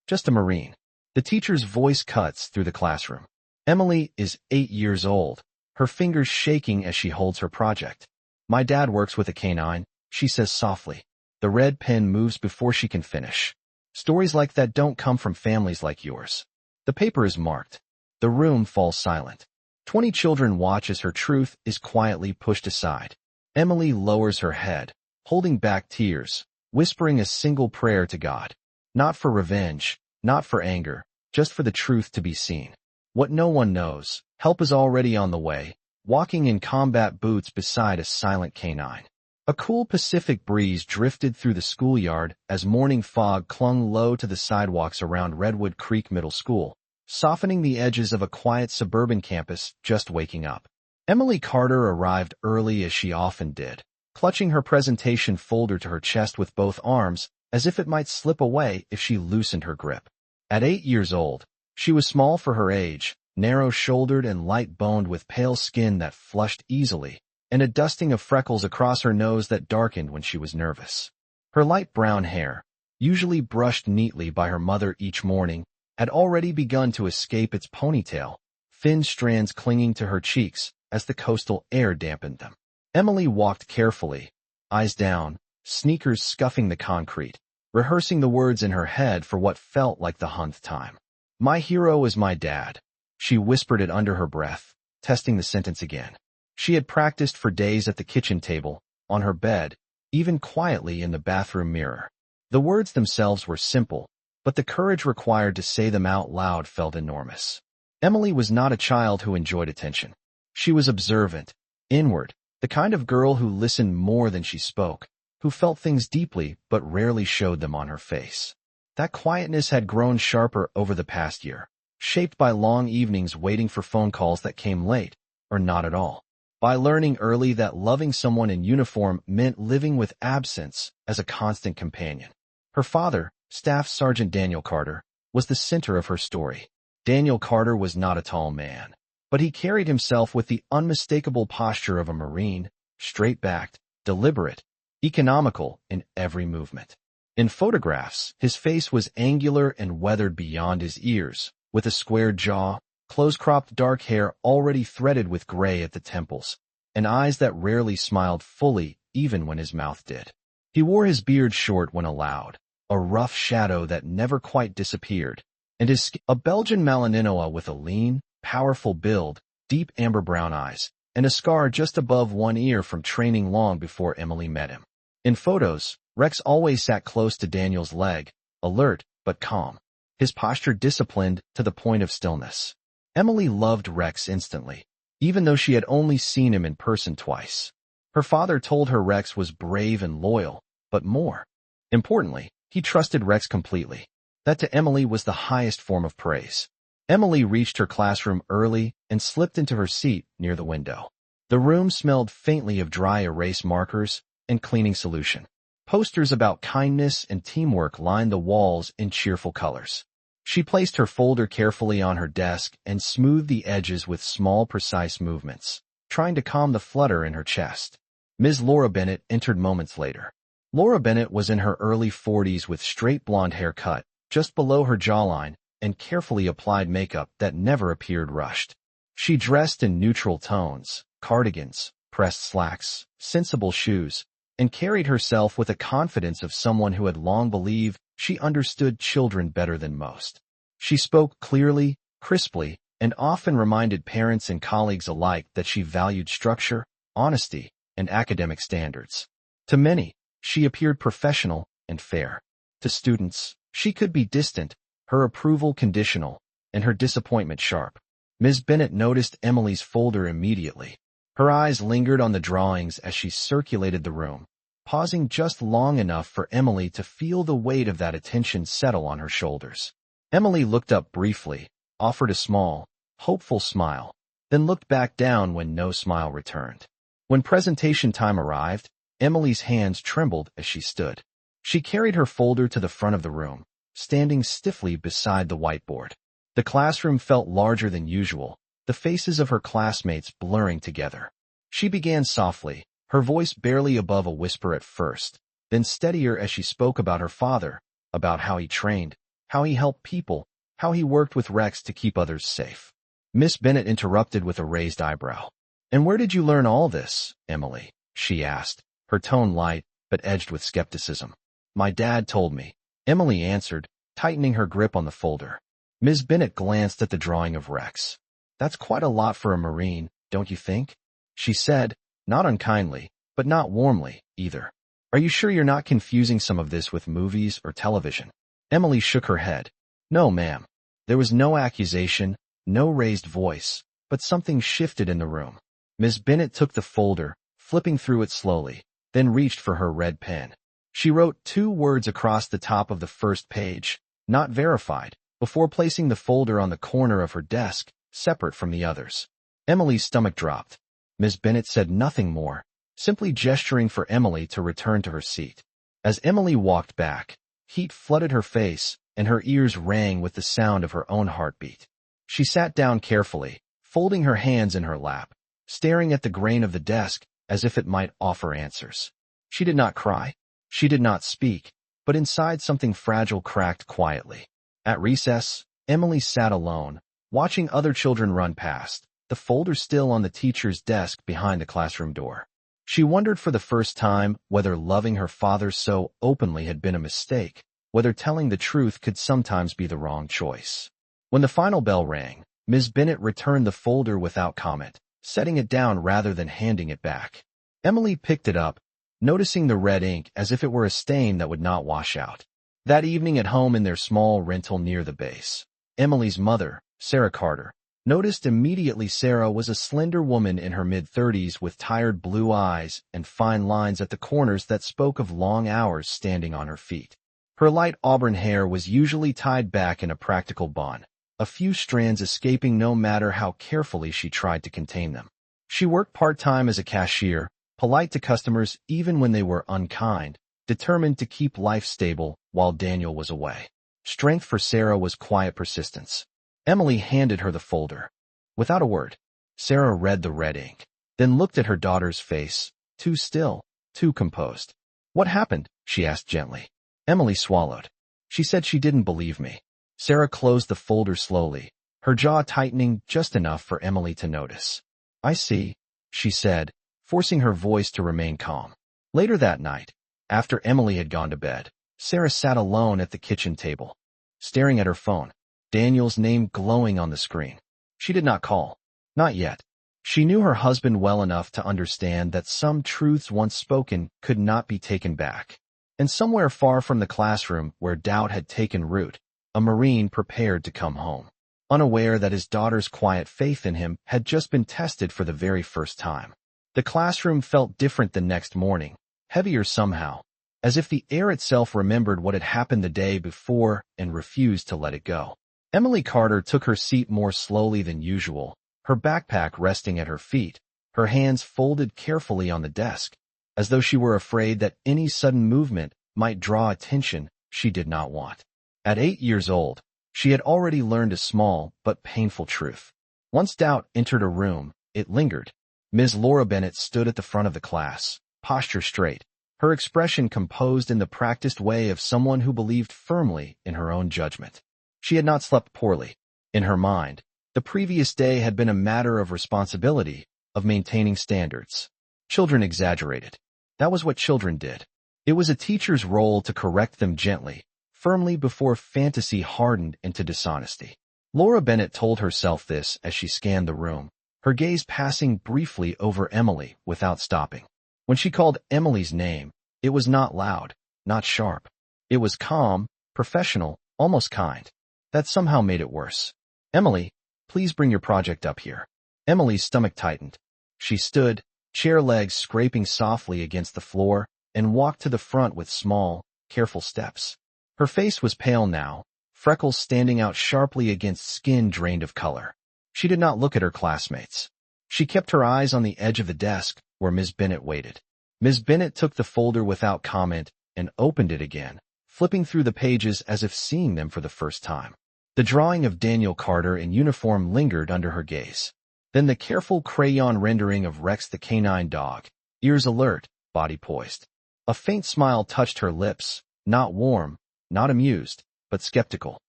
just a Marine. The teacher's voice cuts through the classroom. Emily is 8 years old, her fingers shaking as she holds her project. My dad works with a canine, she says softly. The red pen moves before she can finish. Stories like that don't come from families like yours. The paper is marked. The room falls silent. 20 children watch as her truth is quietly pushed aside. Emily lowers her head, holding back tears, whispering a single prayer to God. Not for revenge, not for anger, just for the truth to be seen. What no one knows, help is already on the way, walking in combat boots beside a silent canine. A cool Pacific breeze drifted through the schoolyard as morning fog clung low to the sidewalks around Redwood Creek Middle School, softening the edges of a quiet suburban campus just waking up. Emily Carter arrived early as she often did, clutching her presentation folder to her chest with both arms as if it might slip away if she loosened her grip. At 8 years old, she was small for her age, narrow-shouldered and light-boned with pale skin that flushed easily, and a dusting of freckles across her nose that darkened when she was nervous. Her light brown hair, usually brushed neatly by her mother each morning, had already begun to escape its ponytail, thin strands clinging to her cheeks as the coastal air dampened them. Emily walked carefully, eyes down, sneakers scuffing the concrete, rehearsing the words in her head for what felt like the 100th time. My hero is my dad. She whispered it under her breath, testing the sentence again. She had practiced for days at the kitchen table, on her bed, even quietly in the bathroom mirror. The words themselves were simple, but the courage required to say them out loud felt enormous. Emily was not a child who enjoyed attention. She was observant, inward, the kind of girl who listened more than she spoke, who felt things deeply but rarely showed them on her face. That quietness had grown sharper over the past year, shaped by long evenings waiting for phone calls that came late, or not at all. By learning early that loving someone in uniform meant living with absence as a constant companion. Her father, Staff Sergeant Daniel Carter, was the center of her story. Daniel Carter was not a tall man, but he carried himself with the unmistakable posture of a Marine, straight-backed, deliberate, economical in every movement. In photographs, his face was angular and weathered beyond his ears, with a square jaw, close-cropped dark hair already threaded with gray at the temples, and eyes that rarely smiled fully even when his mouth did. He wore his beard short when allowed, a rough shadow that never quite disappeared, and his skin a Belgian Malinois with a lean, powerful build, deep amber-brown eyes, and a scar just above one ear from training long before Emily met him. In photos, Rex always sat close to Daniel's leg, alert but calm, his posture disciplined to the point of stillness. Emily loved Rex instantly, even though she had only seen him in person twice. Her father told her Rex was brave and loyal, but more importantly, he trusted Rex completely. That to Emily was the highest form of praise. Emily reached her classroom early and slipped into her seat near the window. The room smelled faintly of dry erase markers and cleaning solution. Posters about kindness and teamwork lined the walls in cheerful colors. She placed her folder carefully on her desk and smoothed the edges with small, precise movements, trying to calm the flutter in her chest. Ms. Laura Bennett entered moments later. Laura Bennett was in her early 40s with straight blonde hair cut, just below her jawline, and carefully applied makeup that never appeared rushed. She dressed in neutral tones, cardigans, pressed slacks, sensible shoes, and carried herself with the confidence of someone who had long believed she understood children better than most. She spoke clearly, crisply, and often reminded parents and colleagues alike that she valued structure, honesty, and academic standards. To many, she appeared professional and fair. To students, she could be distant, her approval conditional, and her disappointment sharp. Ms. Bennett noticed Emily's folder immediately. Her eyes lingered on the drawings as she circulated the room, pausing just long enough for Emily to feel the weight of that attention settle on her shoulders. Emily looked up briefly, offered a small, hopeful smile, then looked back down when no smile returned. When presentation time arrived, Emily's hands trembled as she stood. She carried her folder to the front of the room, standing stiffly beside the whiteboard. The classroom felt larger than usual, the faces of her classmates blurring together. She began softly, her voice barely above a whisper at first, then steadier as she spoke about her father, about how he trained, how he helped people, how he worked with Rex to keep others safe. Miss Bennet interrupted with a raised eyebrow. "And where did you learn all this, Emily?" she asked, her tone light but edged with skepticism. "My dad told me," Emily answered, tightening her grip on the folder. Miss Bennet glanced at the drawing of Rex. "That's quite a lot for a Marine, don't you think?" she said, not unkindly, but not warmly, either. "Are you sure you're not confusing some of this with movies or television?" Emily shook her head. "No, ma'am." There was no accusation, no raised voice, but something shifted in the room. Miss Bennet took the folder, flipping through it slowly, then reached for her red pen. She wrote 2 words across the top of the first page, "Not verified," before placing the folder on the corner of her desk, separate from the others. Emily's stomach dropped. Miss Bennet said nothing more, simply gesturing for Emily to return to her seat. As Emily walked back, heat flooded her face, and her ears rang with the sound of her own heartbeat. She sat down carefully, folding her hands in her lap, staring at the grain of the desk as if it might offer answers. She did not cry. She did not speak, but inside something fragile cracked quietly. At recess, Emily sat alone, watching other children run past, the folder still on the teacher's desk behind the classroom door. She wondered for the first time whether loving her father so openly had been a mistake, whether telling the truth could sometimes be the wrong choice. When the final bell rang, Ms. Bennet returned the folder without comment, setting it down rather than handing it back. Emily picked it up, noticing the red ink as if it were a stain that would not wash out. That evening at home in their small rental near the base, Emily's mother, Sarah Carter, noticed immediately Sarah was a slender woman in her mid-30s with tired blue eyes and fine lines at the corners that spoke of long hours standing on her feet. Her light auburn hair was usually tied back in a practical bun, a few strands escaping no matter how carefully she tried to contain them. She worked part-time as a cashier, polite to customers even when they were unkind, determined to keep life stable while Daniel was away. Strength for Sarah was quiet persistence. Emily handed her the folder. Without a word, Sarah read the red ink, then looked at her daughter's face, too still, too composed. "What happened?" she asked gently. Emily swallowed. "She said she didn't believe me." Sarah closed the folder slowly, her jaw tightening just enough for Emily to notice. "I see," she said, forcing her voice to remain calm. Later that night, after Emily had gone to bed, Sarah sat alone at the kitchen table, staring at her phone, Daniel's name glowing on the screen. She did not call. Not yet. She knew her husband well enough to understand that some truths once spoken could not be taken back. And somewhere far from the classroom where doubt had taken root, a Marine prepared to come home, unaware that his daughter's quiet faith in him had just been tested for the very first time. The classroom felt different the next morning, heavier somehow, as if the air itself remembered what had happened the day before and refused to let it go. Emily Carter took her seat more slowly than usual, her backpack resting at her feet, her hands folded carefully on the desk, as though she were afraid that any sudden movement might draw attention she did not want. At 8 years old, she had already learned a small but painful truth. Once doubt entered a room, it lingered. Ms. Laura Bennet stood at the front of the class, posture straight, her expression composed in the practiced way of someone who believed firmly in her own judgment. She had not slept poorly. In her mind, the previous day had been a matter of responsibility, of maintaining standards. Children exaggerated. That was what children did. It was a teacher's role to correct them gently, firmly before fantasy hardened into dishonesty. Laura Bennet told herself this as she scanned the room, her gaze passing briefly over Emily without stopping. When she called Emily's name, it was not loud, not sharp. It was calm, professional, almost kind. That somehow made it worse. "Emily, please bring your project up here." Emily's stomach tightened. She stood, chair legs scraping softly against the floor, and walked to the front with small, careful steps. Her face was pale now, freckles standing out sharply against skin drained of color. She did not look at her classmates. She kept her eyes on the edge of the desk where Ms. Bennet waited. Ms. Bennet took the folder without comment and opened it again, flipping through the pages as if seeing them for the first time. The drawing of Daniel Carter in uniform lingered under her gaze. Then the careful crayon rendering of Rex the canine dog, ears alert, body poised. A faint smile touched her lips, not warm, not amused, but skeptical.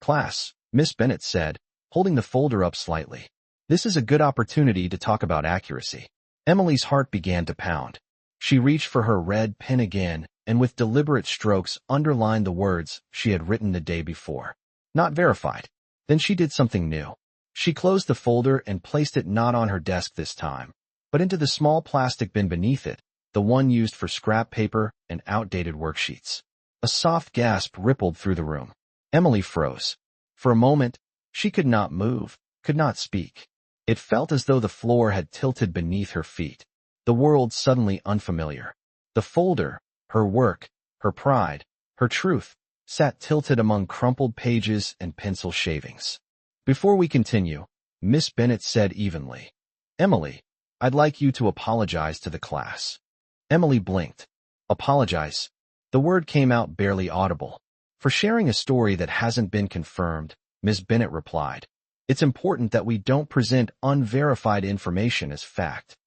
Class, Miss Bennet said, holding the folder up slightly. This is a good opportunity to talk about accuracy. Emily's heart began to pound. She reached for her red pen again and with deliberate strokes underlined the words she had written the day before. Not verified. Then she did something new. She closed the folder and placed it not on her desk this time, but into the small plastic bin beneath it, the one used for scrap paper and outdated worksheets. A soft gasp rippled through the room. Emily froze. For a moment, she could not move, could not speak. It felt as though the floor had tilted beneath her feet. The world suddenly unfamiliar. The folder, her work, her pride, her truth, sat tilted among crumpled pages and pencil shavings. Before we continue, Miss Bennet said evenly, Emily, I'd like you to apologize to the class. Emily blinked. Apologize. The word came out barely audible. For sharing a story that hasn't been confirmed, Miss Bennet replied, it's important that we don't present unverified information as fact.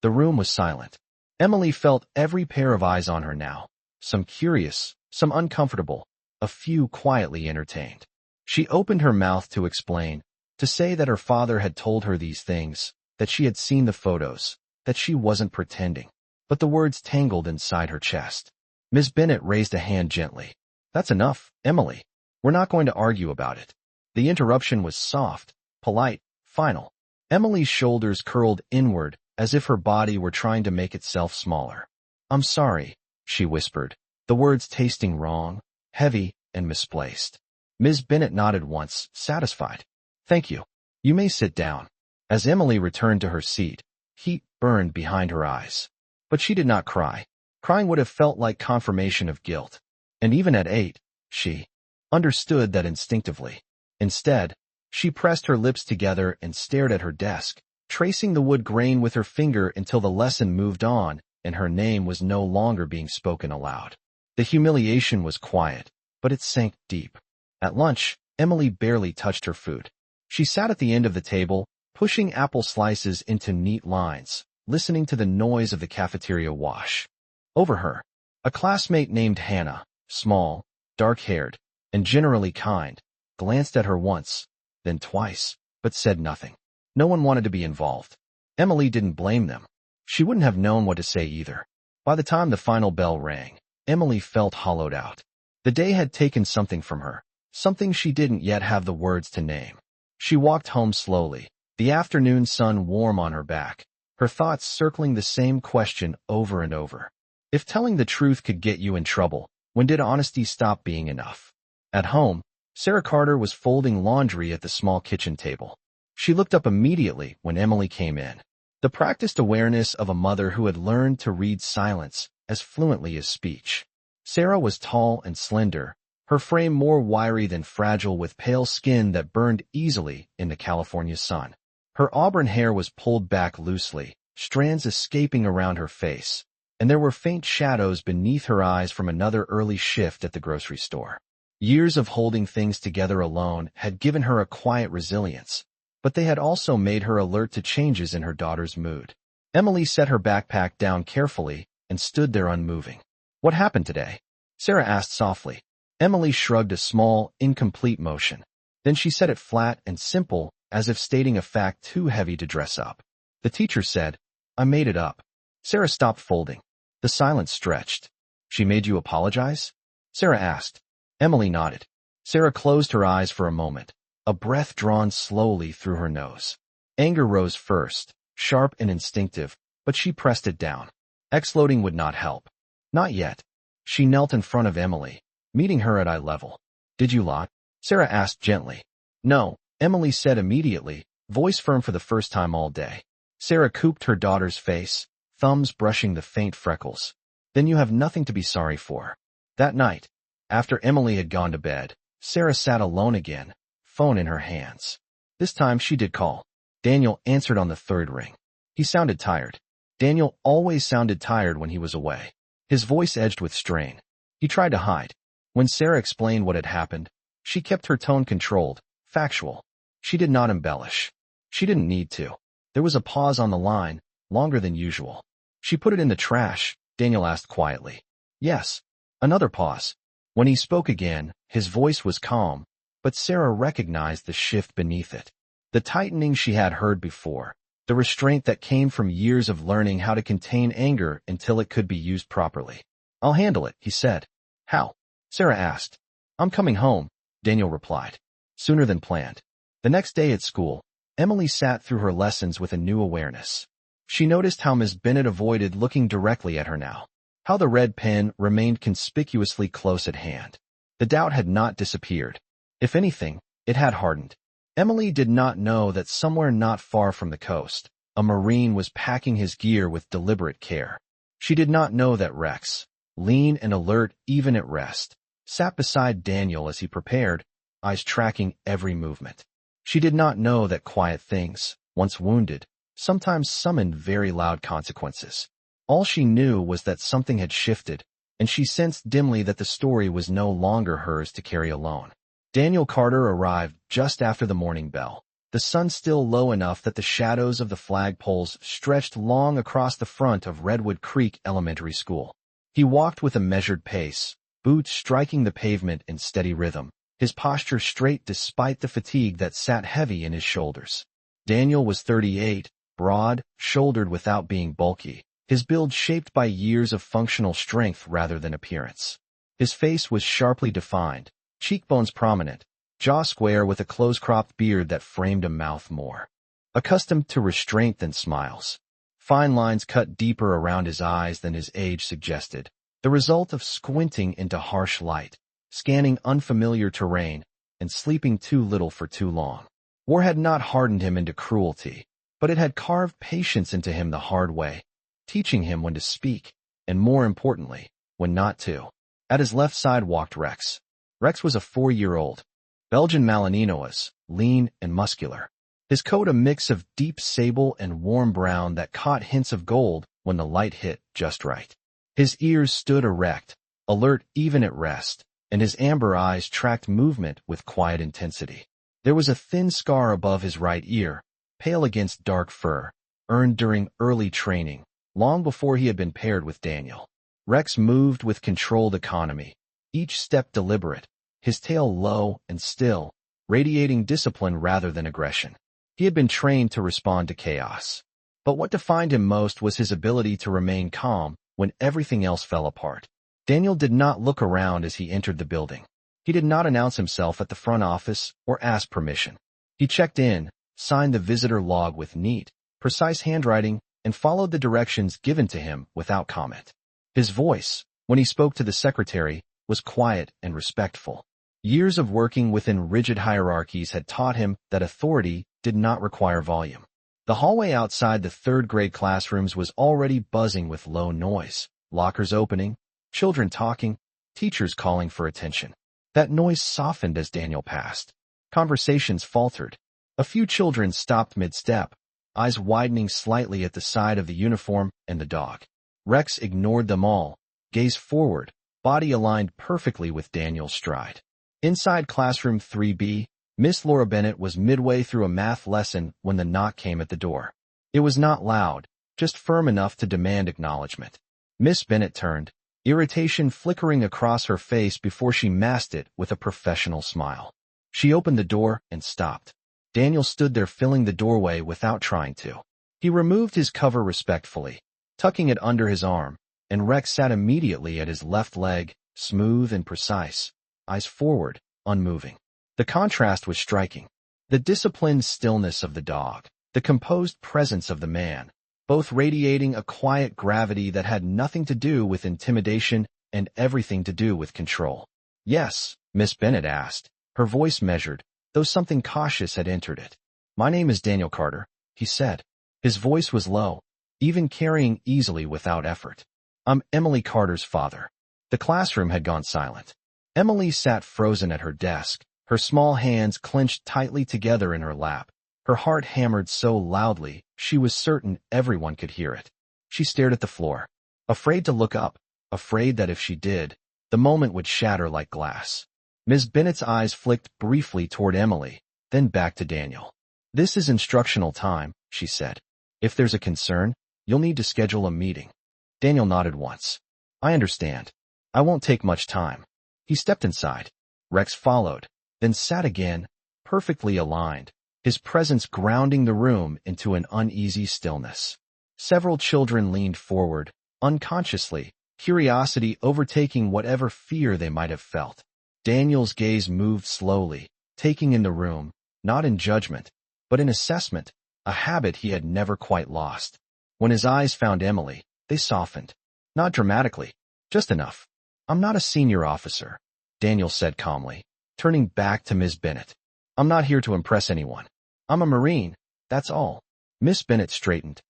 The room was silent. Emily felt every pair of eyes on her now, some curious, some uncomfortable, a few quietly entertained. She opened her mouth to explain, to say that her father had told her these things, that she had seen the photos, that she wasn't pretending. But the words tangled inside her chest. Miss Bennet raised a hand gently. That's enough, Emily. We're not going to argue about it. The interruption was soft, polite, final. Emily's shoulders curled inward as if her body were trying to make itself smaller. I'm sorry, she whispered, the words tasting wrong, heavy, and misplaced. Miss Bennet nodded once, satisfied. Thank you. You may sit down. As Emily returned to her seat, heat burned behind her eyes. But she did not cry. Crying would have felt like confirmation of guilt. And even at 8, she understood that instinctively. Instead, she pressed her lips together and stared at her desk, tracing the wood grain with her finger until the lesson moved on and her name was no longer being spoken aloud. The humiliation was quiet, but it sank deep. At lunch, Emily barely touched her food. She sat at the end of the table, pushing apple slices into neat lines, listening to the noise of the cafeteria wash. Over her, a classmate named Hannah, small, dark-haired, and generally kind, glanced at her once, then twice, but said nothing. No one wanted to be involved. Emily didn't blame them. She wouldn't have known what to say either. By the time the final bell rang, Emily felt hollowed out. The day had taken something from her, something she didn't yet have the words to name. She walked home slowly, the afternoon sun warm on her back, her thoughts circling the same question over and over. If telling the truth could get you in trouble, when did honesty stop being enough? At home, Sarah Carter was folding laundry at the small kitchen table. She looked up immediately when Emily came in. The practiced awareness of a mother who had learned to read silence as fluently as speech. Sarah was tall and slender, her frame more wiry than fragile with pale skin that burned easily in the California sun. Her auburn hair was pulled back loosely, strands escaping around her face, and there were faint shadows beneath her eyes from another early shift at the grocery store. Years of holding things together alone had given her a quiet resilience, but they had also made her alert to changes in her daughter's mood. Emily set her backpack down carefully and stood there unmoving. What happened today? Sarah asked softly. Emily shrugged a small, incomplete motion. Then she said it flat and simple, as if stating a fact too heavy to dress up. The teacher said, I made it up. Sarah stopped folding. The silence stretched. She made you apologize? Sarah asked. Emily nodded. Sarah closed her eyes for a moment, a breath drawn slowly through her nose. Anger rose first, sharp and instinctive, but she pressed it down. Exploding would not help. Not yet. She knelt in front of Emily, meeting her at eye level. Did you lie? Sarah asked gently. No, Emily said immediately, voice firm for the first time all day. Sarah cooped her daughter's face, thumbs brushing the faint freckles. Then you have nothing to be sorry for. That night, after Emily had gone to bed, Sarah sat alone again, phone in her hands. This time she did call. Daniel answered on the third ring. He sounded tired. Daniel always sounded tired when he was away. His voice edged with strain. He tried to hide. When Sarah explained what had happened, she kept her tone controlled, factual. She did not embellish. She didn't need to. There was a pause on the line, longer than usual. She put it in the trash, Daniel asked quietly. Yes. Another pause. When he spoke again, his voice was calm, but Sarah recognized the shift beneath it. The tightening she had heard before, the restraint that came from years of learning how to contain anger until it could be used properly. "I'll handle it," he said. "How?" Sarah asked. "I'm coming home," Daniel replied. Sooner than planned. The next day at school, Emily sat through her lessons with a new awareness. She noticed how Miss Bennet avoided looking directly at her now, how the red pen remained conspicuously close at hand. The doubt had not disappeared. If anything, it had hardened. Emily did not know that somewhere not far from the coast, a Marine was packing his gear with deliberate care. She did not know that Rex, lean and alert even at rest, sat beside Daniel as he prepared, eyes tracking every movement. She did not know that quiet things, once wounded, sometimes summoned very loud consequences. All she knew was that something had shifted, and she sensed dimly that the story was no longer hers to carry alone. Daniel Carter arrived just after the morning bell, the sun still low enough that the shadows of the flagpoles stretched long across the front of Redwood Creek Elementary School. He walked with a measured pace, boots striking the pavement in steady rhythm, his posture straight despite the fatigue that sat heavy in his shoulders. Daniel was 38, broad-shouldered without being bulky, his build shaped by years of functional strength rather than appearance. His face was sharply defined, cheekbones prominent, jaw square with a close-cropped beard that framed a mouth more accustomed to restraint than smiles. Fine lines cut deeper around his eyes than his age suggested, the result of squinting into harsh light, scanning unfamiliar terrain, and sleeping too little for too long. War had not hardened him into cruelty, but it had carved patience into him the hard way, teaching him when to speak, and more importantly, when not to. At his left side walked Rex. Rex was a 4-year-old Belgian Malinois, lean and muscular. His coat a mix of deep sable and warm brown that caught hints of gold when the light hit just right. His ears stood erect, alert even at rest, and his amber eyes tracked movement with quiet intensity. There was a thin scar above his right ear, pale against dark fur, earned during early training, long before he had been paired with Daniel. Rex moved with controlled economy, each step deliberate, his tail low and still, radiating discipline rather than aggression. He had been trained to respond to chaos. But what defined him most was his ability to remain calm when everything else fell apart. Daniel did not look around as he entered the building. He did not announce himself at the front office or ask permission. He checked in, signed the visitor log with neat, precise handwriting, and followed the directions given to him without comment. His voice, when he spoke to the secretary, was quiet and respectful. Years of working within rigid hierarchies had taught him that authority did not require volume. The hallway outside the third-grade classrooms was already buzzing with low noise, lockers opening, children talking, teachers calling for attention. That noise softened as Daniel passed. Conversations faltered. A few children stopped mid-step, eyes widening slightly at the side of the uniform and the dog. Rex ignored them all, gazed forward, body aligned perfectly with Daniel's stride. Inside classroom 3B, Miss Laura Bennet was midway through a math lesson when the knock came at the door. It was not loud, just firm enough to demand acknowledgement. Miss Bennet turned, irritation flickering across her face before she masked it with a professional smile. She opened the door and stopped. Daniel stood there filling the doorway without trying to. He removed his cover respectfully, tucking it under his arm, and Rex sat immediately at his left leg, smooth and precise, eyes forward, unmoving. The contrast was striking. The disciplined stillness of the dog, the composed presence of the man, both radiating a quiet gravity that had nothing to do with intimidation and everything to do with control. "Yes?" Miss Bennet asked, her voice measured, though something cautious had entered it. "My name is Daniel Carter," he said. His voice was low, even carrying easily without effort. "I'm Emily Carter's father." The classroom had gone silent. Emily sat frozen at her desk, her small hands clenched tightly together in her lap. Her heart hammered so loudly, she was certain everyone could hear it. She stared at the floor, afraid to look up, afraid that if she did, the moment would shatter like glass. Ms. Bennet's eyes flicked briefly toward Emily, then back to Daniel. "This is instructional time," she said. "If there's a concern, you'll need to schedule a meeting." Daniel nodded once. "I understand. I won't take much time." He stepped inside. Rex followed, then sat again, perfectly aligned, his presence grounding the room into an uneasy stillness. Several children leaned forward, unconsciously, curiosity overtaking whatever fear they might have felt. Daniel's gaze moved slowly, taking in the room, not in judgment, but in assessment, a habit he had never quite lost. When his eyes found Emily, they softened. Not dramatically, just enough. "I'm not a senior officer," Daniel said calmly, turning back to Ms. Bennett. "I'm not here to impress anyone. I'm a Marine, that's all." Miss Bennett straightened.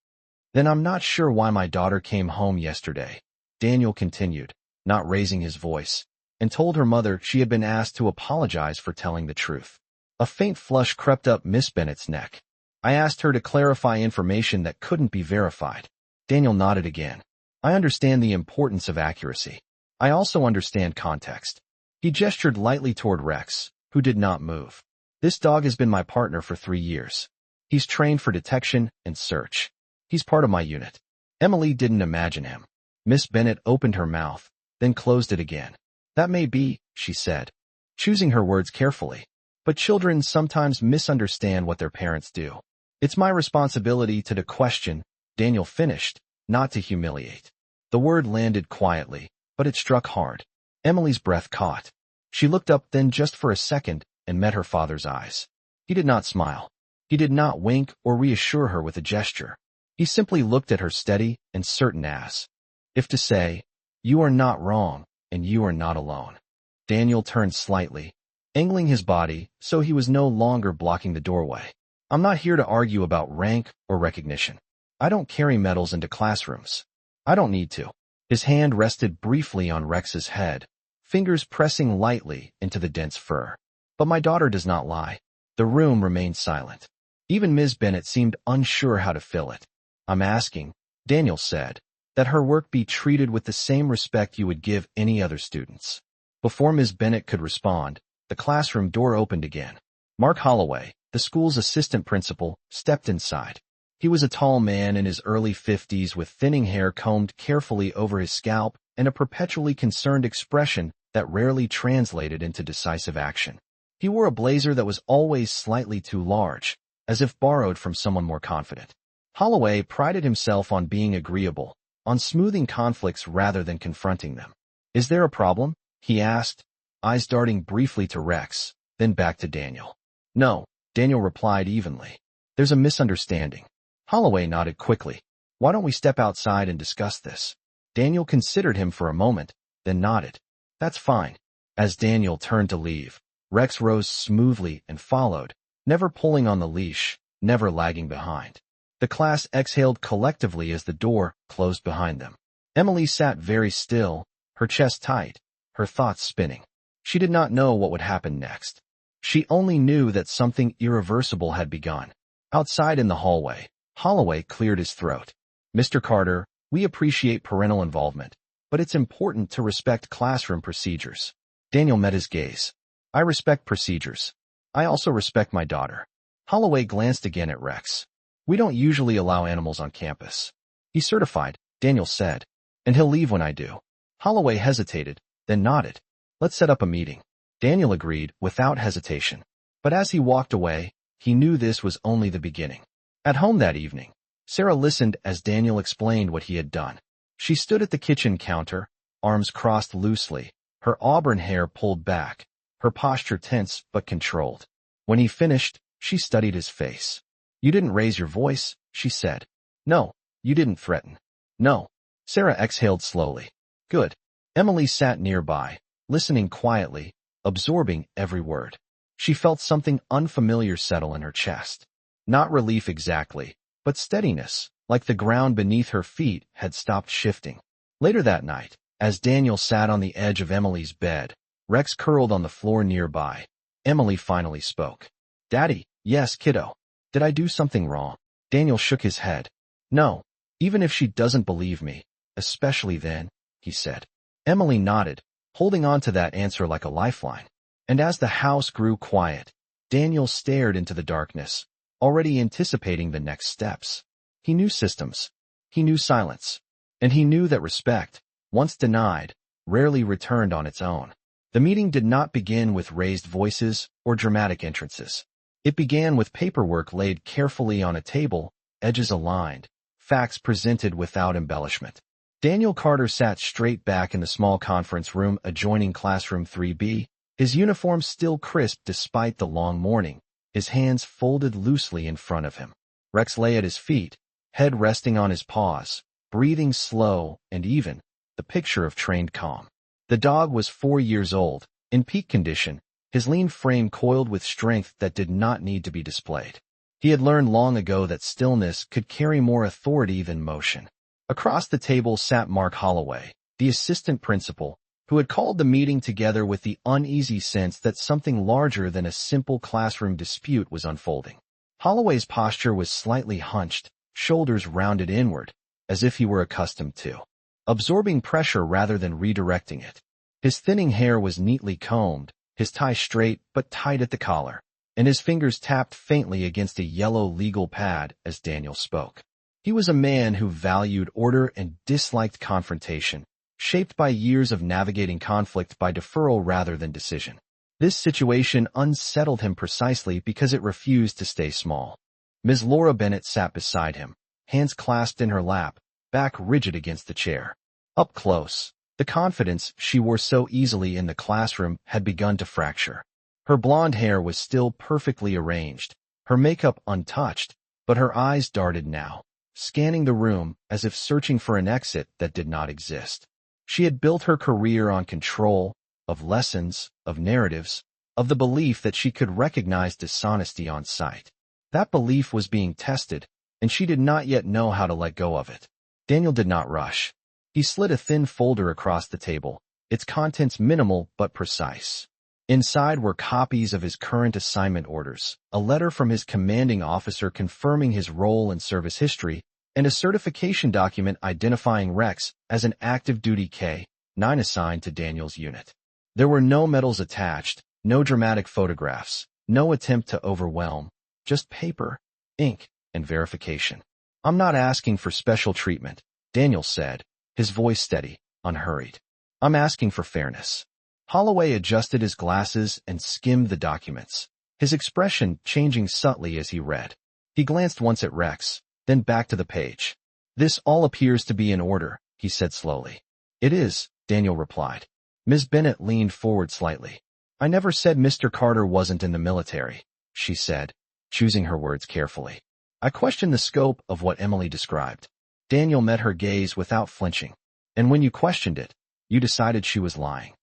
"Then I'm not sure why my daughter came home yesterday," Daniel continued, not raising his voice, and told her mother she had been asked to apologize for telling the truth. A faint flush crept up Miss Bennett's neck. "I asked her to clarify information that couldn't be verified." Daniel nodded again. "I understand the importance of accuracy. I also understand context." He gestured lightly toward Rex, who did not move. "This dog has been my partner for 3 years. He's trained for detection and search. He's part of my unit." Emily didn't imagine him. Miss Bennett opened her mouth, then closed it again. "That may be," she said, choosing her words carefully. "But children sometimes misunderstand what their parents do. It's my responsibility to question," Daniel finished, "not to humiliate." The word landed quietly, but it struck hard. Emily's breath caught. She looked up then just for a second and met her father's eyes. He did not smile. He did not wink or reassure her with a gesture. He simply looked at her steady and certain as if to say, "You are not wrong, and you are not alone." Daniel turned slightly, angling his body so he was no longer blocking the doorway. "I'm not here to argue about rank or recognition. I don't carry medals into classrooms. I don't need to." His hand rested briefly on Rex's head, fingers pressing lightly into the dense fur. "But my daughter does not lie." The room remained silent. Even Ms. Bennett seemed unsure how to fill it. "I'm asking," Daniel said, "that her work be treated with the same respect you would give any other students." Before Ms. Bennett could respond, the classroom door opened again. Mark Holloway, the school's assistant principal, stepped inside. He was a tall man in his early 50s with thinning hair combed carefully over his scalp and a perpetually concerned expression that rarely translated into decisive action. He wore a blazer that was always slightly too large, as if borrowed from someone more confident. Holloway prided himself on being agreeable, on smoothing conflicts rather than confronting them. "Is there a problem?" he asked, eyes darting briefly to Rex, then back to Daniel. "No," Daniel replied evenly. "There's a misunderstanding." Holloway nodded quickly. "Why don't we step outside and discuss this?" Daniel considered him for a moment, then nodded. "That's fine." As Daniel turned to leave, Rex rose smoothly and followed, never pulling on the leash, never lagging behind. The class exhaled collectively as the door closed behind them. Emily sat very still, her chest tight, her thoughts spinning. She did not know what would happen next. She only knew that something irreversible had begun. Outside in the hallway, Holloway cleared his throat. "Mr. Carter, we appreciate parental involvement, but it's important to respect classroom procedures." Daniel met his gaze. "I respect procedures. I also respect my daughter." Holloway glanced again at Rex. "We don't usually allow animals on campus." "He's certified," Daniel said, "and he'll leave when I do." Holloway hesitated, then nodded. "Let's set up a meeting." Daniel agreed without hesitation. But as he walked away, he knew this was only the beginning. At home that evening, Sarah listened as Daniel explained what he had done. She stood at the kitchen counter, arms crossed loosely, her auburn hair pulled back, her posture tense but controlled. When he finished, she studied his face. "You didn't raise your voice," she said. "No, you didn't threaten." "No." Sarah exhaled slowly. "Good." Emily sat nearby, listening quietly, absorbing every word. She felt something unfamiliar settle in her chest. Not relief exactly, but steadiness, like the ground beneath her feet had stopped shifting. Later that night, as Daniel sat on the edge of Emily's bed, Rex curled on the floor nearby, Emily finally spoke. "Daddy." "Yes, kiddo." "Did I do something wrong?" Daniel shook his head. "No, even if she doesn't believe me, especially then," he said. Emily nodded, holding on to that answer like a lifeline. And as the house grew quiet, Daniel stared into the darkness, already anticipating the next steps. He knew systems. He knew silence. And he knew that respect, once denied, rarely returned on its own. The meeting did not begin with raised voices or dramatic entrances. It began with paperwork laid carefully on a table, edges aligned, facts presented without embellishment. Daniel Carter sat straight back in the small conference room adjoining classroom 3B, his uniform still crisp despite the long morning, his hands folded loosely in front of him. Rex lay at his feet, head resting on his paws, breathing slow and even, the picture of trained calm. The dog was 4 years old, in peak condition, his lean frame coiled with strength that did not need to be displayed. He had learned long ago that stillness could carry more authority than motion. Across the table sat Mark Holloway, the assistant principal, who had called the meeting together with the uneasy sense that something larger than a simple classroom dispute was unfolding. Holloway's posture was slightly hunched, shoulders rounded inward, as if he were accustomed to absorbing pressure rather than redirecting it. His thinning hair was neatly combed, his tie straight but tight at the collar, and his fingers tapped faintly against a yellow legal pad as Daniel spoke. He was a man who valued order and disliked confrontation, shaped by years of navigating conflict by deferral rather than decision. This situation unsettled him precisely because it refused to stay small. Ms. Laura Bennett sat beside him, hands clasped in her lap, back rigid against the chair. Up close, the confidence she wore so easily in the classroom had begun to fracture. Her blonde hair was still perfectly arranged, her makeup untouched, but her eyes darted now, scanning the room as if searching for an exit that did not exist. She had built her career on control, of lessons, of narratives, of the belief that she could recognize dishonesty on sight. That belief was being tested, and she did not yet know how to let go of it. Daniel did not rush. He slid a thin folder across the table, its contents minimal but precise. Inside were copies of his current assignment orders, a letter from his commanding officer confirming his role and service history, and a certification document identifying Rex as an active duty K-9 assigned to Daniel's unit. There were no medals attached, no dramatic photographs, no attempt to overwhelm, just paper, ink, and verification. "I'm not asking for special treatment," Daniel said, his voice steady, unhurried. "I'm asking for fairness." Holloway adjusted his glasses and skimmed the documents, his expression changing subtly as he read. He glanced once at Rex, then back to the page. "This all appears to be in order," he said slowly. "It is," Daniel replied. Ms. Bennett leaned forward slightly. "I never said Mr. Carter wasn't in the military," she said, choosing her words carefully. "I questioned the scope of what Emily described." Daniel met her gaze without flinching. "And when you questioned it, you decided she was lying."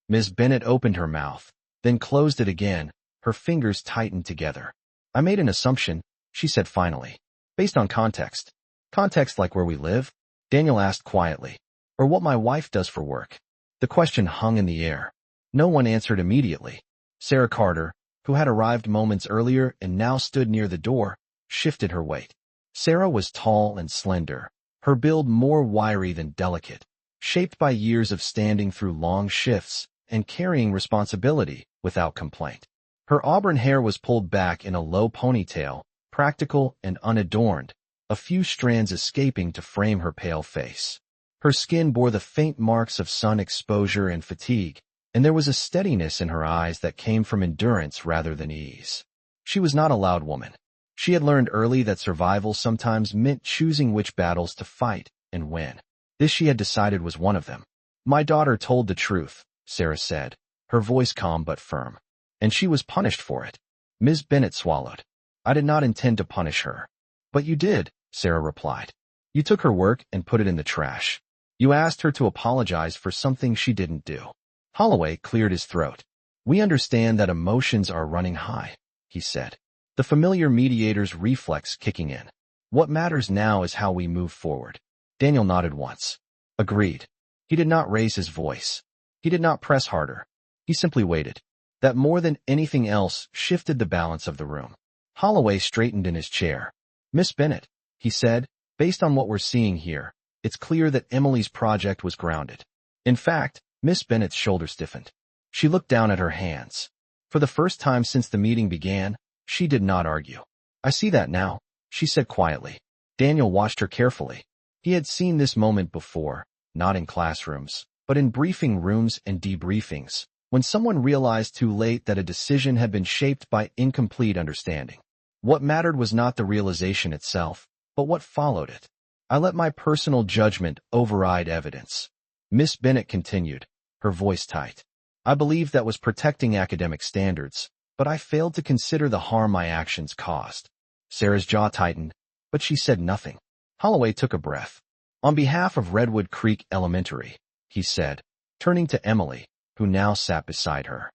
Ms. Bennett opened her mouth, then closed it again, her fingers tightened together. "I made an assumption," she said finally, "based on context." "Context like where we live?" Daniel asked quietly. "Or what my wife does for work?" The question hung in the air. No one answered immediately. Sarah Carter, who had arrived moments earlier and now stood near the door, shifted her weight. Sarah was tall and slender, her build more wiry than delicate, shaped by years of standing through long shifts and carrying responsibility without complaint. Her auburn hair was pulled back in a low ponytail, practical and unadorned, a few strands escaping to frame her pale face. Her skin bore the faint marks of sun exposure and fatigue, and there was a steadiness in her eyes that came from endurance rather than ease. She was not a loud woman. She had learned early that survival sometimes meant choosing which battles to fight and when. This she had decided was one of them. "My daughter told the truth," Sarah said, her voice calm but firm. "And she was punished for it." Ms. Bennett swallowed. "I did not intend to punish her." "But you did," Sarah replied. "You took her work and put it in the trash. You asked her to apologize for something she didn't do." Holloway cleared his throat. "We understand that emotions are running high," he said, the familiar mediator's reflex kicking in. "What matters now is how we move forward." Daniel nodded once. Agreed. He did not raise his voice. He did not press harder. He simply waited. That more than anything else shifted the balance of the room. Holloway straightened in his chair. "Miss Bennett," he said, "based on what we're seeing here, it's clear that Emily's project was grounded." In fact, Miss Bennett's shoulder stiffened. She looked down at her hands. For the first time since the meeting began, she did not argue. "I see that now," she said quietly. Daniel watched her carefully. He had seen this moment before, not in classrooms, but in briefing rooms and debriefings, when someone realized too late that a decision had been shaped by incomplete understanding. What mattered was not the realization itself, but what followed it. I let my personal judgment override evidence. Miss Bennett continued, her voice tight. I believed that was protecting academic standards, but I failed to consider the harm my actions caused. Sarah's jaw tightened, but she said nothing. Holloway took a breath. On behalf of Redwood Creek Elementary, he said, turning to Emily, who now sat beside her.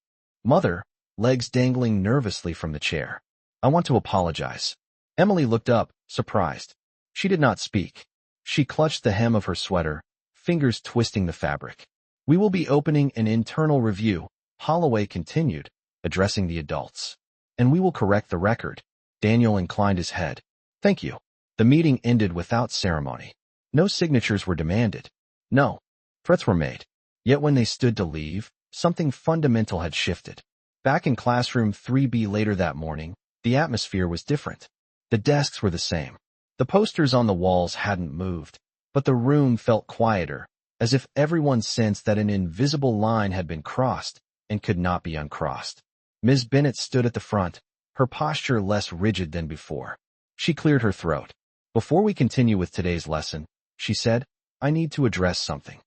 Mother, legs dangling nervously from the chair. I want to apologize. Emily looked up, surprised. She did not speak. She clutched the hem of her sweater, fingers twisting the fabric. We will be opening an internal review, Holloway continued, addressing the adults. And we will correct the record. Daniel inclined his head. Thank you. The meeting ended without ceremony. No signatures were demanded. No. Threats were made. Yet when they stood to leave, something fundamental had shifted. Back in classroom 3B later that morning, the atmosphere was different. The desks were the same. The posters on the walls hadn't moved, but the room felt quieter, as if everyone sensed that an invisible line had been crossed and could not be uncrossed. Ms. Bennett stood at the front, her posture less rigid than before. She cleared her throat. Before we continue with today's lesson, she said, I need to address something.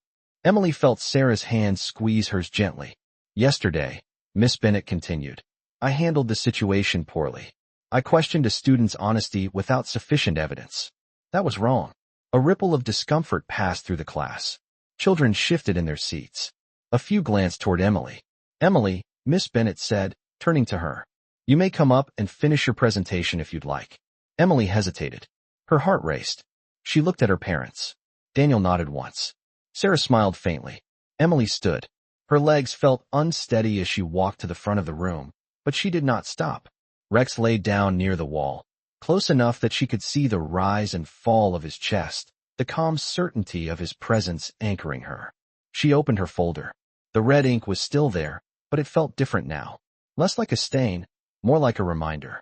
Emily felt Sarah's hand squeeze hers gently. Yesterday, Miss Bennett continued, I handled the situation poorly. I questioned a student's honesty without sufficient evidence. That was wrong. A ripple of discomfort passed through the class. Children shifted in their seats. A few glanced toward Emily. Emily, Miss Bennett said, turning to her. You may come up and finish your presentation if you'd like. Emily hesitated. Her heart raced. She looked at her parents. Daniel nodded once. Sarah smiled faintly. Emily stood. Her legs felt unsteady as she walked to the front of the room, but she did not stop. Rex lay down near the wall, close enough that she could see the rise and fall of his chest, the calm certainty of his presence anchoring her. She opened her folder. The red ink was still there, but it felt different now. Less like a stain, more like a reminder.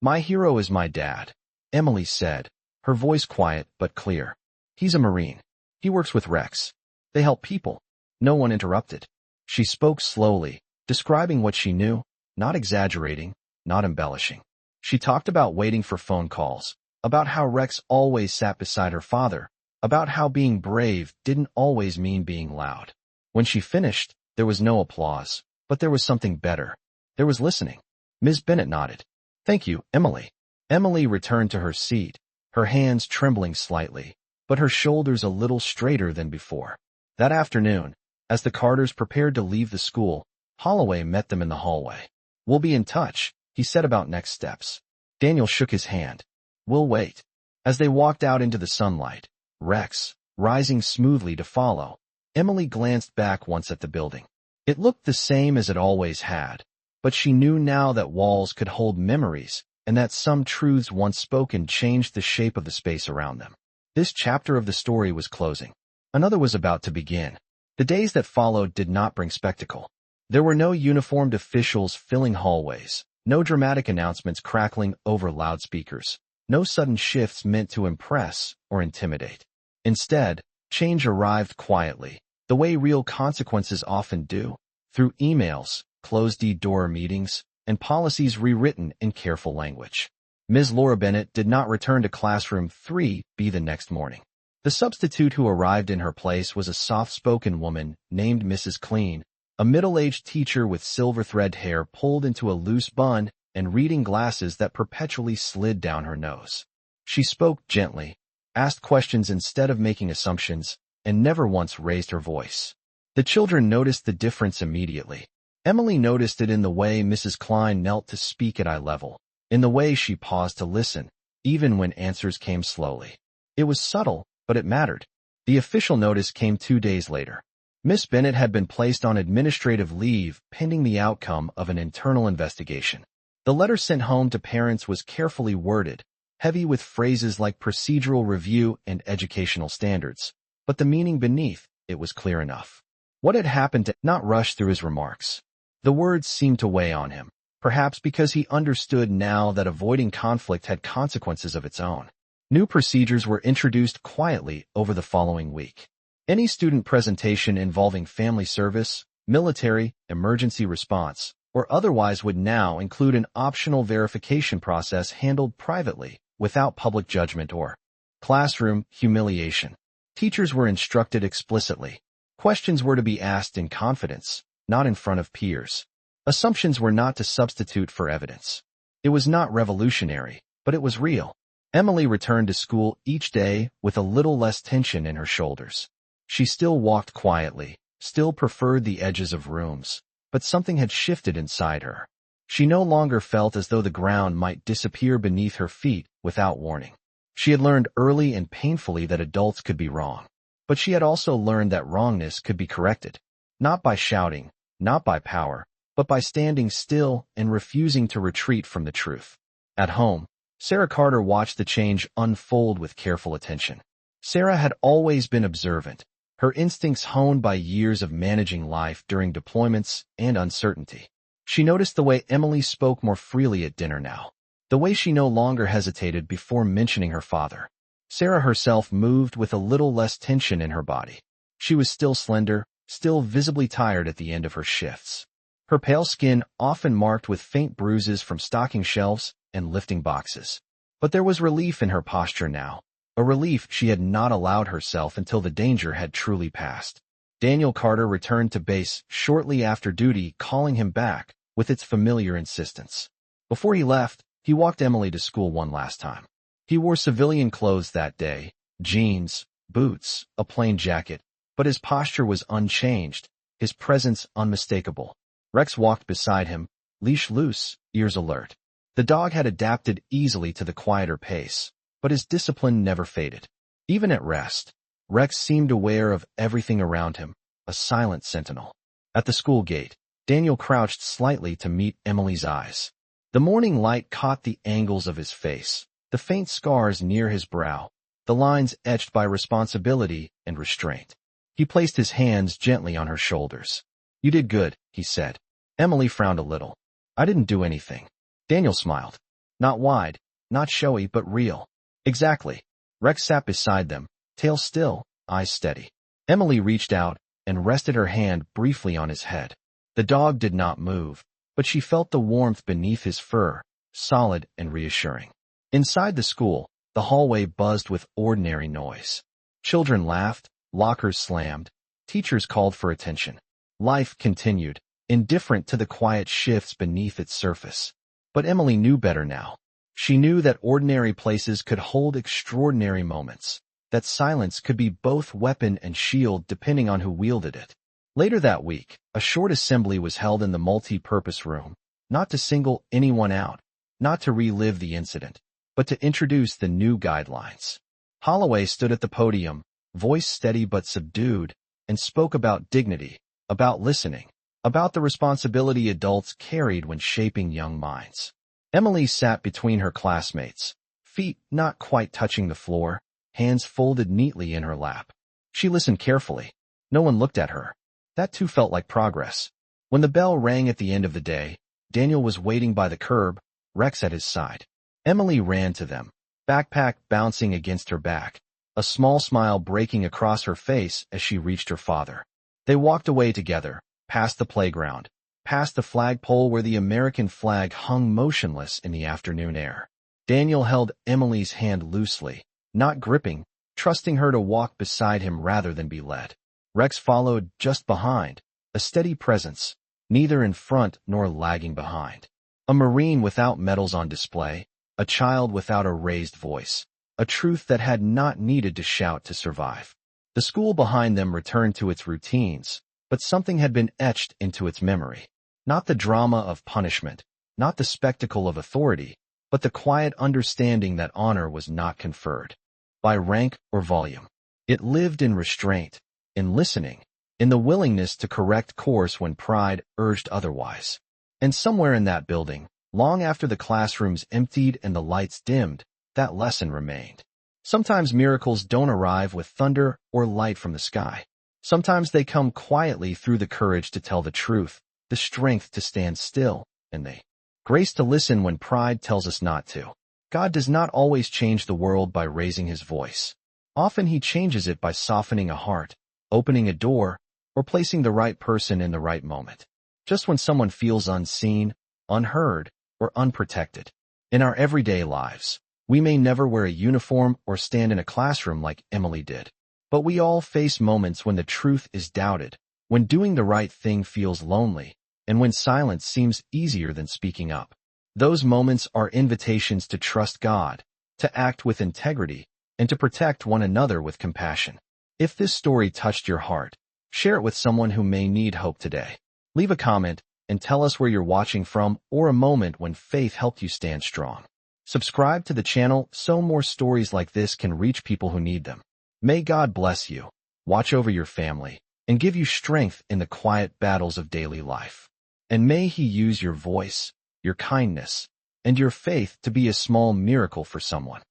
My hero is my dad, Emily said, her voice quiet but clear. He's a Marine. He works with Rex. They help people. No one interrupted. She spoke slowly, describing what she knew, not exaggerating, not embellishing. She talked about waiting for phone calls, about how Rex always sat beside her father, about how being brave didn't always mean being loud. When she finished, there was no applause, but there was something better. There was listening. Ms. Bennett nodded. Thank you, Emily. Emily returned to her seat, her hands trembling slightly, but her shoulders a little straighter than before. That afternoon, as the Carters prepared to leave the school, Holloway met them in the hallway. We'll be in touch, he said about next steps. Daniel shook his hand. We'll wait. As they walked out into the sunlight, Rex, rising smoothly to follow, Emily glanced back once at the building. It looked the same as it always had, but she knew now that walls could hold memories and that some truths once spoken changed the shape of the space around them. This chapter of the story was closing. Another was about to begin. The days that followed did not bring spectacle. There were no uniformed officials filling hallways, no dramatic announcements crackling over loudspeakers, no sudden shifts meant to impress or intimidate. Instead, change arrived quietly, the way real consequences often do, through emails, closed-door meetings, and policies rewritten in careful language. Ms. Laura Bennett did not return to classroom 3B the next morning. The substitute who arrived in her place was a soft-spoken woman named Mrs. Clean, a middle-aged teacher with silver-thread hair pulled into a loose bun and reading glasses that perpetually slid down her nose. She spoke gently, asked questions instead of making assumptions, and never once raised her voice. The children noticed the difference immediately. Emily noticed it in the way Mrs. Klein knelt to speak at eye level, in the way she paused to listen, even when answers came slowly. It was subtle, but it mattered. The official notice came 2 days later. Miss Bennett had been placed on administrative leave pending the outcome of an internal investigation. The letter sent home to parents was carefully worded, heavy with phrases like procedural review and educational standards, but the meaning beneath it was clear enough. What had happened to not rush through his remarks? The words seemed to weigh on him, perhaps because he understood now that avoiding conflict had consequences of its own. New procedures were introduced quietly over the following week. Any student presentation involving family service, military, emergency response, or otherwise would now include an optional verification process handled privately, without public judgment or classroom humiliation. Teachers were instructed explicitly. Questions were to be asked in confidence, not in front of peers. Assumptions were not to substitute for evidence. It was not revolutionary, but it was real. Emily returned to school each day with a little less tension in her shoulders. She still walked quietly, still preferred the edges of rooms, but something had shifted inside her. She no longer felt as though the ground might disappear beneath her feet without warning. She had learned early and painfully that adults could be wrong, but she had also learned that wrongness could be corrected, not by shouting, not by power, but by standing still and refusing to retreat from the truth. At home, Sarah Carter watched the change unfold with careful attention. Sarah had always been observant, her instincts honed by years of managing life during deployments and uncertainty. She noticed the way Emily spoke more freely at dinner now, the way she no longer hesitated before mentioning her father. Sarah herself moved with a little less tension in her body. She was still slender, still visibly tired at the end of her shifts. Her pale skin often marked with faint bruises from stocking shelves and lifting boxes. But there was relief in her posture now, a relief she had not allowed herself until the danger had truly passed. Daniel Carter returned to base shortly after duty, calling him back with its familiar insistence. Before he left, he walked Emily to school one last time. He wore civilian clothes that day, jeans, boots, a plain jacket, but his posture was unchanged, his presence unmistakable. Rex walked beside him, leash loose, ears alert. The dog had adapted easily to the quieter pace, but his discipline never faded. Even at rest, Rex seemed aware of everything around him, a silent sentinel. At the school gate, Daniel crouched slightly to meet Emily's eyes. The morning light caught the angles of his face, the faint scars near his brow, the lines etched by responsibility and restraint. He placed his hands gently on her shoulders. "You did good," he said. Emily frowned a little. "I didn't do anything." Daniel smiled. "Not wide, not showy, but real." "Exactly." Rex sat beside them, tail still, eyes steady. Emily reached out and rested her hand briefly on his head. The dog did not move, but she felt the warmth beneath his fur, solid and reassuring. Inside the school, the hallway buzzed with ordinary noise. Children laughed, lockers slammed, teachers called for attention. Life continued, indifferent to the quiet shifts beneath its surface. But Emily knew better now. She knew that ordinary places could hold extraordinary moments, that silence could be both weapon and shield depending on who wielded it. Later that week, a short assembly was held in the multi-purpose room, not to single anyone out, not to relive the incident, but to introduce the new guidelines. Holloway stood at the podium, voice steady but subdued, and spoke about dignity, about listening, about the responsibility adults carried when shaping young minds. Emily sat between her classmates, feet not quite touching the floor, hands folded neatly in her lap. She listened carefully. No one looked at her. That too felt like progress. When the bell rang at the end of the day, Daniel was waiting by the curb, Rex at his side. Emily ran to them, backpack bouncing against her back, a small smile breaking across her face as she reached her father. They walked away together, past the playground, past the flagpole where the American flag hung motionless in the afternoon air. Daniel held Emily's hand loosely, not gripping, trusting her to walk beside him rather than be led. Rex followed just behind, a steady presence, neither in front nor lagging behind. A Marine without medals on display, a child without a raised voice, a truth that had not needed to shout to survive. The school behind them returned to its routines, but something had been etched into its memory. Not the drama of punishment, not the spectacle of authority, but the quiet understanding that honor was not conferred by rank or volume. It lived in restraint, in listening, in the willingness to correct course when pride urged otherwise. And somewhere in that building, long after the classrooms emptied and the lights dimmed, that lesson remained. Sometimes miracles don't arrive with thunder or light from the sky. Sometimes they come quietly through the courage to tell the truth, the strength to stand still, and the grace to listen when pride tells us not to. God does not always change the world by raising his voice. Often he changes it by softening a heart, opening a door, or placing the right person in the right moment. Just when someone feels unseen, unheard, or unprotected. In our everyday lives, we may never wear a uniform or stand in a classroom like Emily did. But we all face moments when the truth is doubted, when doing the right thing feels lonely, and when silence seems easier than speaking up. Those moments are invitations to trust God, to act with integrity, and to protect one another with compassion. If this story touched your heart, share it with someone who may need hope today. Leave a comment and tell us where you're watching from or a moment when faith helped you stand strong. Subscribe to the channel so more stories like this can reach people who need them. May God bless you, watch over your family, and give you strength in the quiet battles of daily life. And may He use your voice, your kindness, and your faith to be a small miracle for someone.